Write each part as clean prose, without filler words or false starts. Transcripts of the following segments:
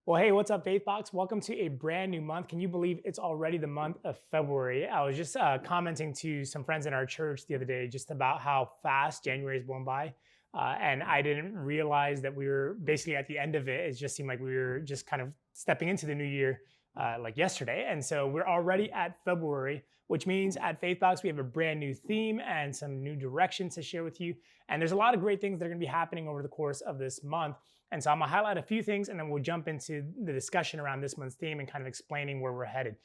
Well, hey, what's up, Faithbox? Welcome to a brand new month. Can you believe it's already the month of February? I was just commenting to some friends in our church the other day just about how fast January is blown by. And I didn't realize that we were basically at the end of it. It just seemed like we were just kind of stepping into the new year like yesterday. And so we're already at February, which means at Faithbox, we have a brand new theme and some new directions to share with you. And there's a lot of great things that are going to be happening over the course of this month. And so I'm gonna highlight a few things and then we'll jump into the discussion around this month's theme and kind of explaining where we're headed.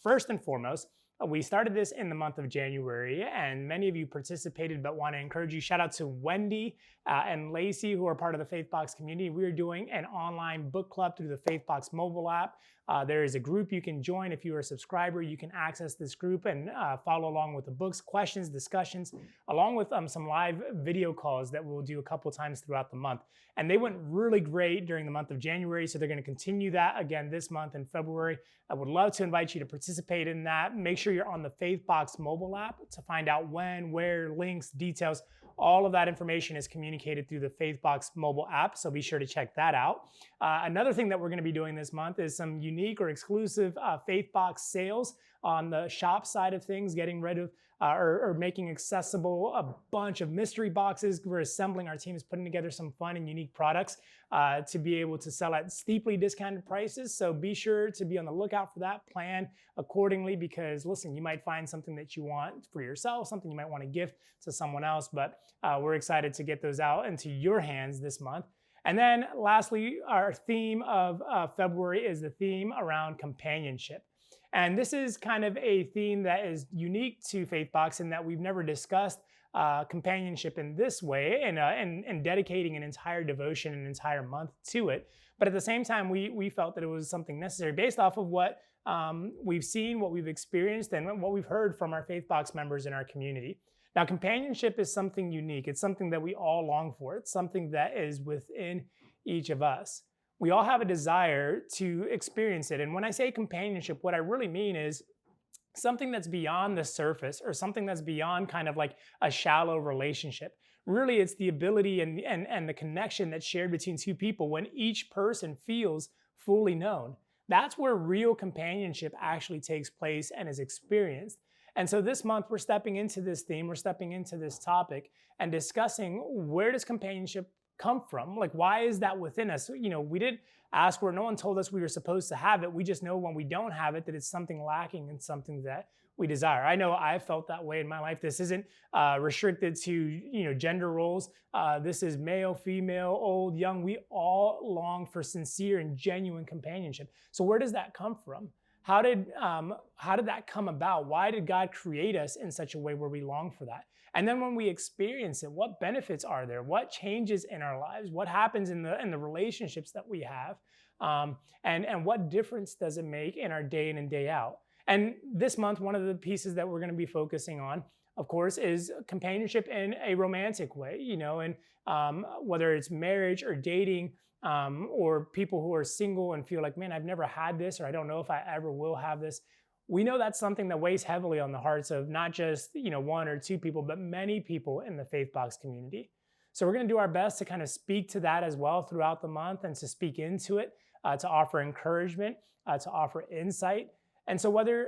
First and foremost, we started this in the month of January and many of you participated, but want to encourage you. Shout out to Wendy and Lacey, who are part of the Faithbox community. We are doing an online book club through the Faithbox mobile app. There is a group you can join. If you're a subscriber, you can access this group and follow along with the books, questions, discussions, along with some live video calls that we'll do a couple times throughout the month. And they went really great during the month of January, so they're going to continue that again this month in February. I would love to invite you to participate in that. Make sure you're on the Faithbox mobile app to find out when, where, links, details. All of that information is communicated through the Faithbox mobile app, so be sure to check that out. Another thing that we're going to be doing this month is some unique or exclusive Faithbox sales on the shop side of things, getting rid of or making accessible a bunch of mystery boxes. We're assembling, our team is putting together some fun and unique products to be able to sell at steeply discounted prices. So be sure to be on the lookout for that, plan accordingly, because listen, you might find something that you want for yourself, something you might want to gift to someone else, but we're excited to get those out into your hands this month. And then lastly, our theme of February is the theme around companionship. And this is kind of a theme that is unique to Faithbox in that we've never discussed companionship in this way and dedicating an entire devotion, an entire month to it. But at the same time, we felt that it was something necessary based off of what we've seen, what we've experienced, and what we've heard from our Faithbox members in our community. Now, companionship is something unique. It's something that we all long for. It's something that is within each of us. We all have a desire to experience it. And when I say companionship, what I really mean is something that's beyond the surface or something that's beyond kind of like a shallow relationship. Really, it's the ability and the connection that's shared between two people when each person feels fully known. That's where real companionship actually takes place and is experienced. And so this month, we're stepping into this theme, we're stepping into this topic and discussing, where does companionship come from? Like, why is that within us? You know, we didn't ask where, no one told us we were supposed to have it. We just know when we don't have it, that it's something lacking and something that we desire. I know I felt that way in my life. This isn't restricted to, gender roles. This is male, female, old, young. We all long for sincere and genuine companionship. So where does that come from? How did that come about? Why did God create us in such a way where we long for that? And then when we experience it, what benefits are there? What changes in our lives? What happens in the relationships that we have? And what difference does it make in our day in and day out? And this month, one of the pieces that we're going to be focusing on, of course, is companionship in a romantic way, and whether it's marriage or dating, or people who are single and feel like, man, I've never had this, or I don't know if I ever will have this. We know that's something that weighs heavily on the hearts of not just, one or two people, but many people in the Faithbox community. So we're going to do our best to kind of speak to that as well throughout the month and to speak into it, to offer encouragement, to offer insight. And so whether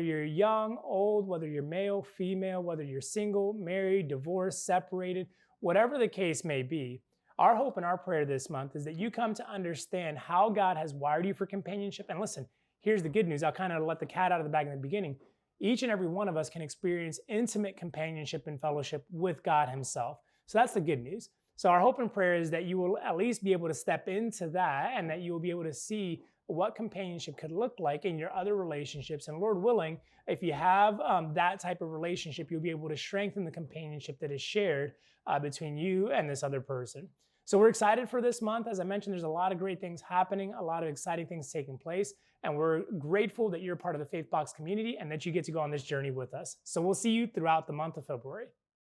you're young, old, whether you're male, female, whether you're single, married, divorced, separated, whatever the case may be, our hope and our prayer this month is that you come to understand how God has wired you for companionship. And listen, here's the good news. I'll kind of let the cat out of the bag in the beginning. Each and every one of us can experience intimate companionship and fellowship with God Himself. So that's the good news. So our hope and prayer is that you will at least be able to step into that and that you will be able to see what companionship could look like in your other relationships. And Lord willing, if you have that type of relationship, you'll be able to strengthen the companionship that is shared between you and this other person. So we're excited for this month. As I mentioned, there's a lot of great things happening, a lot of exciting things taking place, and we're grateful that you're part of the Faithbox community and that you get to go on this journey with us. So we'll see you throughout the month of February.